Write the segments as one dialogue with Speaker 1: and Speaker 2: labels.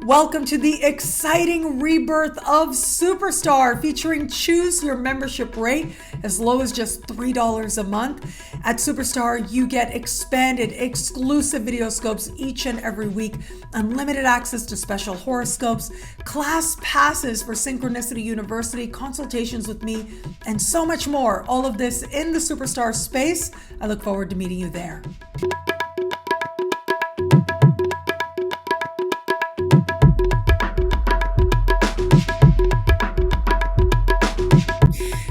Speaker 1: Welcome to the exciting rebirth of Superstar, featuring choose your membership rate as low as just $3 a month. At Superstar, you get expanded, exclusive videoscopes each and every week, unlimited access to special horoscopes, class passes for Synchronicity University, consultations with me, and so much more. All of this in the Superstar space. I look forward to meeting you there.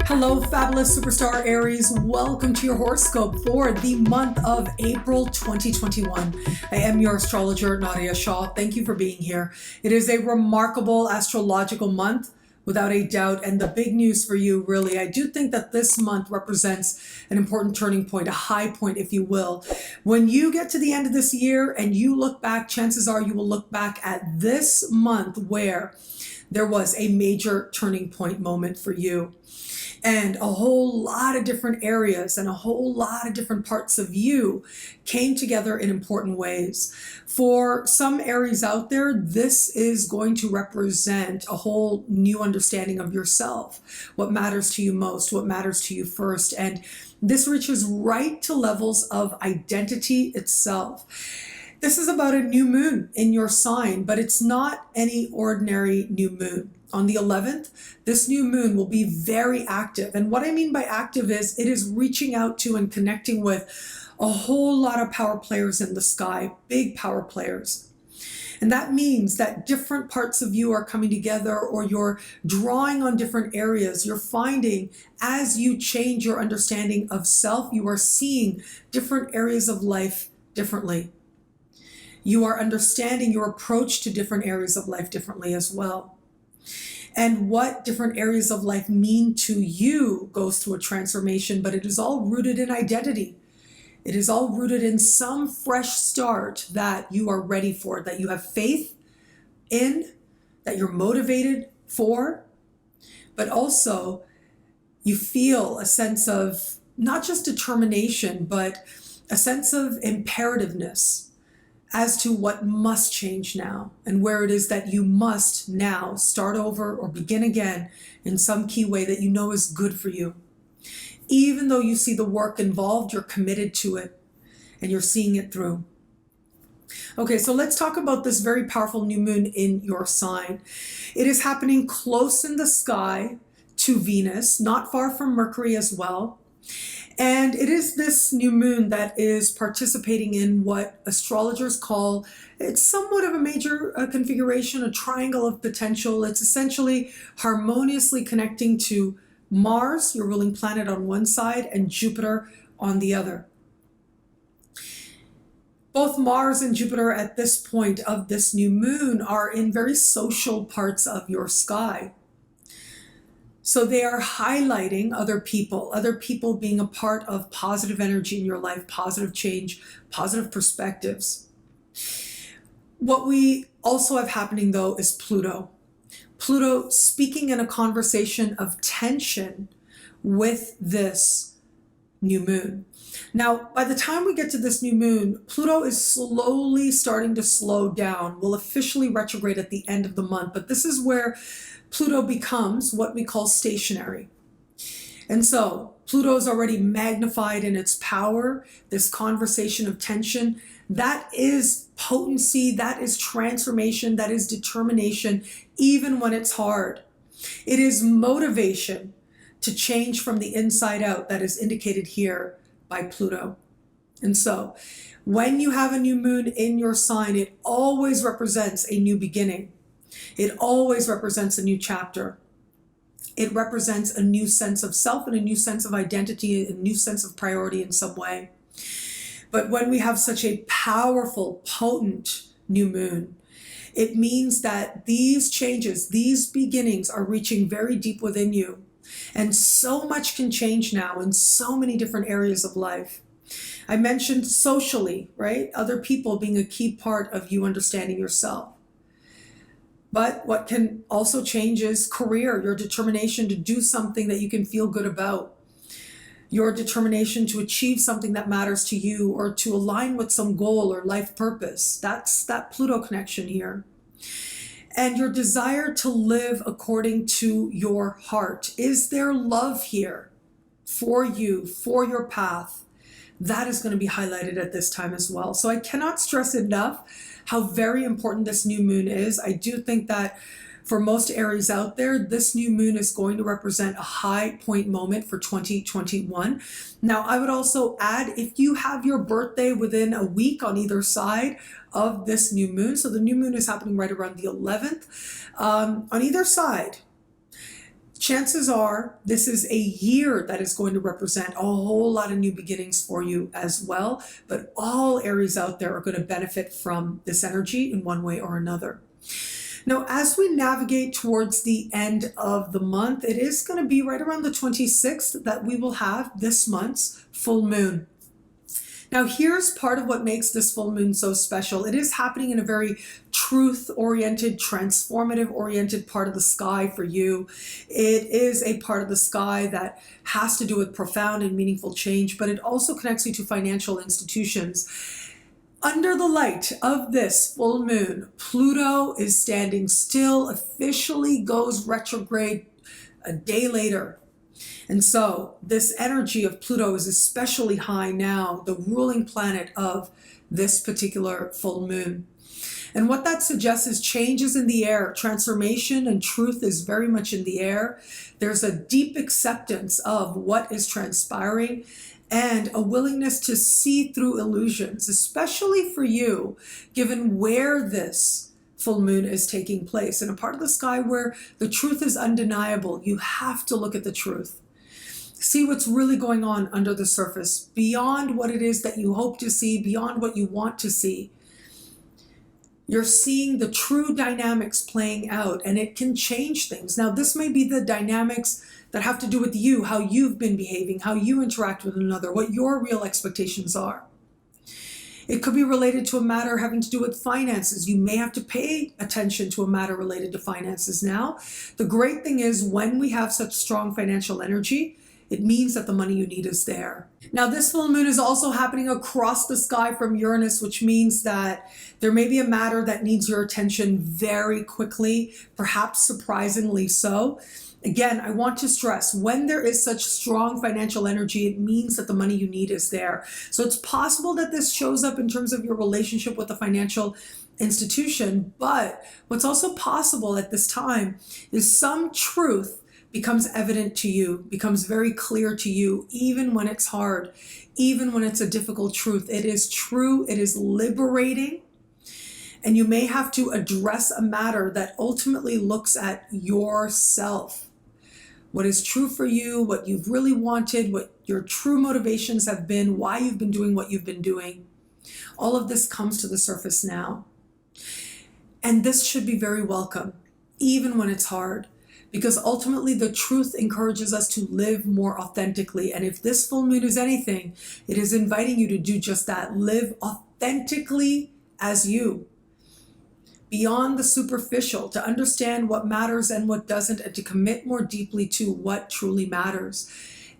Speaker 1: Hello, fabulous superstar Aries. Welcome to your horoscope for the month of April 2021. I am your astrologer, Nadiya Shah. Thank you for being here. It is a remarkable astrological month, without a doubt. And the big news for you, really, I do think that this month represents an important turning point, a high point, if you will. When you get to the end of this year and you look back, chances are you will look back at this month where there was a major turning point moment for you. And a whole lot of different areas and a whole lot of different parts of you came together in important ways. For some Aries out there, this is going to represent a whole new understanding of yourself, what matters to you most, what matters to you first. And this reaches right to levels of identity itself. This is about a new moon in your sign, but it's not any ordinary new moon. On the 11th, this new moon will be very active. And what I mean by active is it is reaching out to and connecting with a whole lot of power players in the sky, big power players. And that means that different parts of you are coming together, or you're drawing on different areas. You're finding as you change your understanding of self, you are seeing different areas of life differently. You are understanding your approach to different areas of life differently as well. And what different areas of life mean to you goes through a transformation, but it is all rooted in identity. It is all rooted in some fresh start that you are ready for, that you have faith in, that you're motivated for, but also you feel a sense of not just determination, but a sense of imperativeness as to what must change now and where it is that you must now start over or begin again in some key way that you know is good for you. Even though you see the work involved, you're committed to it and you're seeing it through. Okay, so let's talk about this very powerful new moon in your sign. It is happening close in the sky to Venus, not far from Mercury as well. And it is this new moon that is participating in what astrologers call, it's somewhat of a major configuration, a triangle of potential. It's essentially harmoniously connecting to Mars, your ruling planet, on one side, and Jupiter on the other. Both Mars and Jupiter at this point of this new moon are in very social parts of your sky. So they are highlighting other people being a part of positive energy in your life, positive change, positive perspectives. What we also have happening, though, is Pluto. Pluto speaking in a conversation of tension with this new moon. Now, by the time we get to this new moon, Pluto is slowly starting to slow down. We'll officially retrograde at the end of the month, but this is where Pluto becomes what we call stationary. And so Pluto is already magnified in its power, this conversation of tension. That is potency, that is transformation, that is determination, even when it's hard. It is motivation to change from the inside out that is indicated here by Pluto. And so when you have a new moon in your sign, it always represents a new beginning. It always represents a new chapter. It represents a new sense of self and a new sense of identity, a new sense of priority in some way. But when we have such a powerful, potent new moon, it means that these changes, these beginnings are reaching very deep within you. And so much can change now in so many different areas of life. I mentioned socially, right? Other people being a key part of you understanding yourself. But what can also change is career, your determination to do something that you can feel good about, your determination to achieve something that matters to you or to align with some goal or life purpose. That's that Pluto connection here. and your desire to live according to your heart. Is there love here for you, for your path? That is going to be highlighted at this time as well. So I cannot stress enough how very important this new moon is. I do think that for most Aries out there, this new moon is going to represent a high point moment for 2021. Now, I would also add, if you have your birthday within a week on either side of this new moon, so the new moon is happening right around the 11th, on either side, chances are this is a year that is going to represent a whole lot of new beginnings for you as well. But all Aries out there are going to benefit from this energy in one way or another. Now, as we navigate towards the end of the month, it is going to be right around the 26th that we will have this month's full moon. Now, here's part of what makes this full moon so special. It is happening in a very truth-oriented, transformative-oriented part of the sky for you. It is a part of the sky that has to do with profound and meaningful change, but it also connects you to financial institutions. Under the light of this full moon, Pluto is standing still, officially goes retrograde a day later. And so this energy of Pluto is especially high now, the ruling planet of this particular full moon. And what that suggests is changes in the air. Transformation and truth is very much in the air. There's a deep acceptance of what is transpiring and a willingness to see through illusions, especially for you, given where this full moon is taking place. In a part of the sky where the truth is undeniable, you have to look at the truth. See what's really going on under the surface, beyond what it is that you hope to see, beyond what you want to see. You're seeing the true dynamics playing out, and it can change things. Now, this may be the dynamics that have to do with you, how you've been behaving, how you interact with another, what your real expectations are. It could be related to a matter having to do with finances. You may have to pay attention to a matter related to finances now. The great thing is when we have such strong financial energy, it means that the money you need is there. Now, this full moon is also happening across the sky from Uranus, which means that there may be a matter that needs your attention very quickly, perhaps surprisingly so. Again, I want to stress, when there is such strong financial energy, it means that the money you need is there. So it's possible that this shows up in terms of your relationship with a financial institution, but what's also possible at this time is some truth becomes evident to you, becomes very clear to you, even when it's hard, even when it's a difficult truth. It is true, it is liberating, and you may have to address a matter that ultimately looks at yourself. What is true for you, what you've really wanted, what your true motivations have been, why you've been doing what you've been doing. All of this comes to the surface now. And this should be very welcome, even when it's hard. Because ultimately the truth encourages us to live more authentically. And if this full moon is anything, it is inviting you to do just that. Live authentically as you. Beyond the superficial, to understand what matters and what doesn't, and to commit more deeply to what truly matters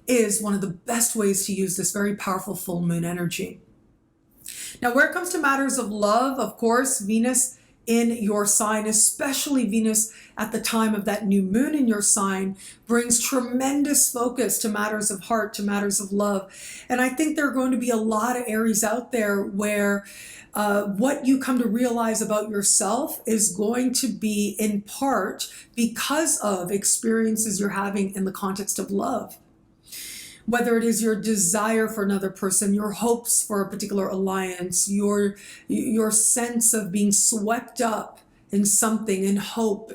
Speaker 1: is one of the best ways to use this very powerful full moon energy. Now, where it comes to matters of love, of course, Venus in your sign, especially Venus at the time of that new moon in your sign, brings tremendous focus to matters of heart, to matters of love. And I think there are going to be a lot of Aries out there where what you come to realize about yourself is going to be in part because of experiences you're having in the context of love. Whether it is your desire for another person, your hopes for a particular alliance, your sense of being swept up in something, in hope.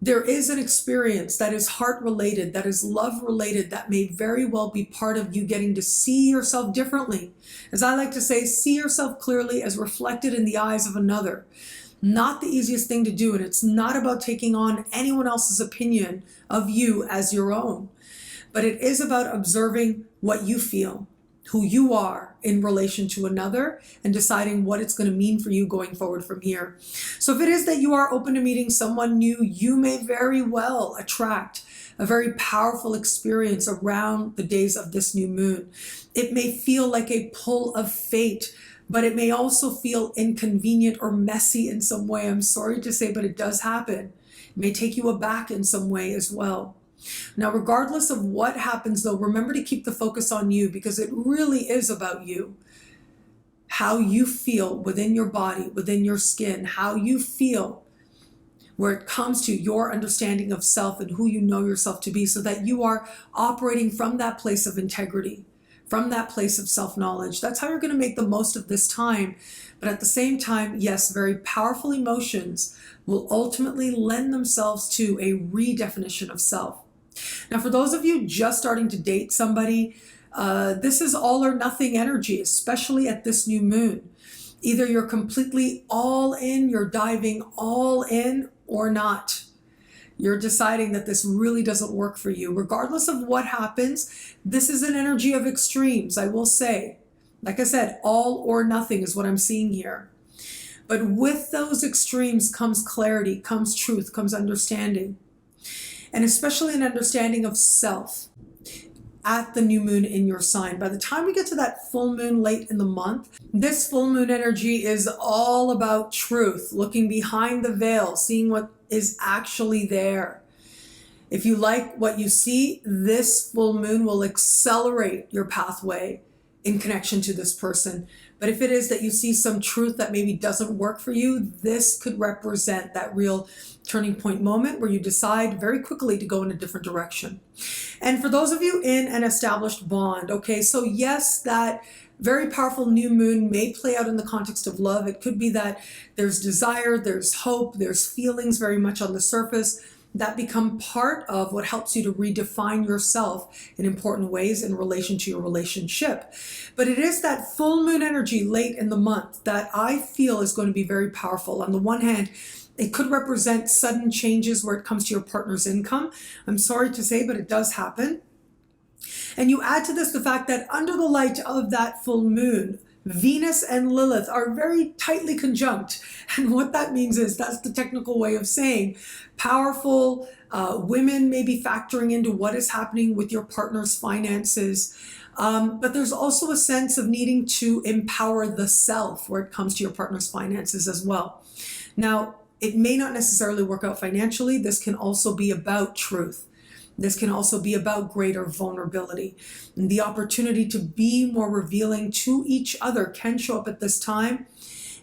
Speaker 1: There is an experience that is heart-related, that is love-related, that may very well be part of you getting to see yourself differently. As I like to say, see yourself clearly as reflected in the eyes of another. Not the easiest thing to do, and it's not about taking on anyone else's opinion of you as your own. But it is about observing what you feel, who you are in relation to another, and deciding what it's going to mean for you going forward from here. So if it is that you are open to meeting someone new, you may very well attract a very powerful experience around the days of this new moon. It may feel like a pull of fate, but it may also feel inconvenient or messy in some way. I'm sorry to say, but it does happen. It may take you aback in some way as well. Now, regardless of what happens though, remember to keep the focus on you, because it really is about you. How you feel within your body, within your skin, how you feel where it comes to your understanding of self and who you know yourself to be, so that you are operating from that place of integrity, from that place of self-knowledge. That's how you're going to make the most of this time. But at the same time, yes, very powerful emotions will ultimately lend themselves to a redefinition of self. Now, for those of you just starting to date somebody, this is all or nothing energy, especially at this new moon. Either you're completely all in, you're diving all in, or not. You're deciding that this really doesn't work for you. Regardless of what happens, this is an energy of extremes, I will say. Like I said, all or nothing is what I'm seeing here. But with those extremes comes clarity, comes truth, comes understanding. And especially an understanding of self at the new moon in your sign. By the time we get to that full moon late in the month, this full moon energy is all about truth, looking behind the veil, seeing what is actually there. If you like what you see, this full moon will accelerate your pathway in connection to this person. But if it is that you see some truth that maybe doesn't work for you, this could represent that real turning point moment where you decide very quickly to go in a different direction. And for those of you in an established bond, okay, so yes, that very powerful new moon may play out in the context of love. It could be that there's desire, there's hope, there's feelings very much on the surface that become part of what helps you to redefine yourself in important ways in relation to your relationship. But it is that full moon energy late in the month that I feel is going to be very powerful. On the one hand, it could represent sudden changes where it comes to your partner's income. I'm sorry to say, but it does happen. And you add to this the fact that under the light of that full moon, Venus and Lilith are very tightly conjunct. And what that means is, that's the technical way of saying powerful women may be factoring into what is happening with your partner's finances. But there's also a sense of needing to empower the self where it comes to your partner's finances as well. Now, it may not necessarily work out financially. This can also be about truth. This can also be about greater vulnerability. And the opportunity to be more revealing to each other can show up at this time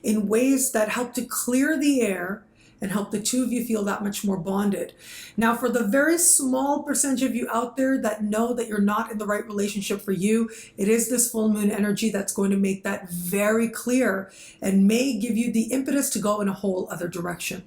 Speaker 1: in ways that help to clear the air and help the two of you feel that much more bonded. Now, for the very small percentage of you out there that know that you're not in the right relationship for you, it is this full moon energy that's going to make that very clear and may give you the impetus to go in a whole other direction.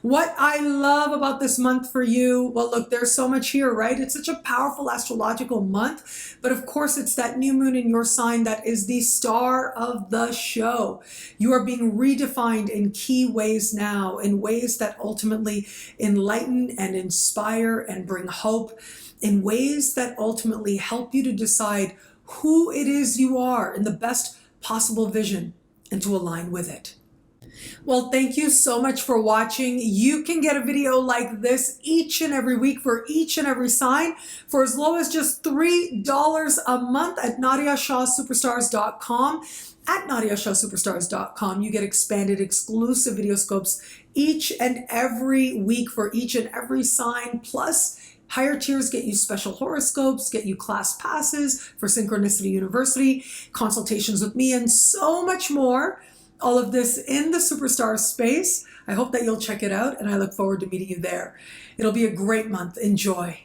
Speaker 1: What I love about this month for you, well, look, there's so much here, right? It's such a powerful astrological month, but of course it's that new moon in your sign that is the star of the show. You are being redefined in key ways now, in ways that ultimately enlighten and inspire and bring hope, in ways that ultimately help you to decide who it is you are in the best possible vision and to align with it. Well, thank you so much for watching. You can get a video like this each and every week for each and every sign for as low as just $3 a month at NadiyaShahSuperstars.com. At NadiyaShahSuperstars.com, you get expanded exclusive videoscopes each and every week for each and every sign, plus higher tiers get you special horoscopes, get you class passes for Synchronicity University, consultations with me, and so much more. All of this in the Superstar space. I hope that you'll check it out, and I look forward to meeting you there. It'll be a great month. Enjoy.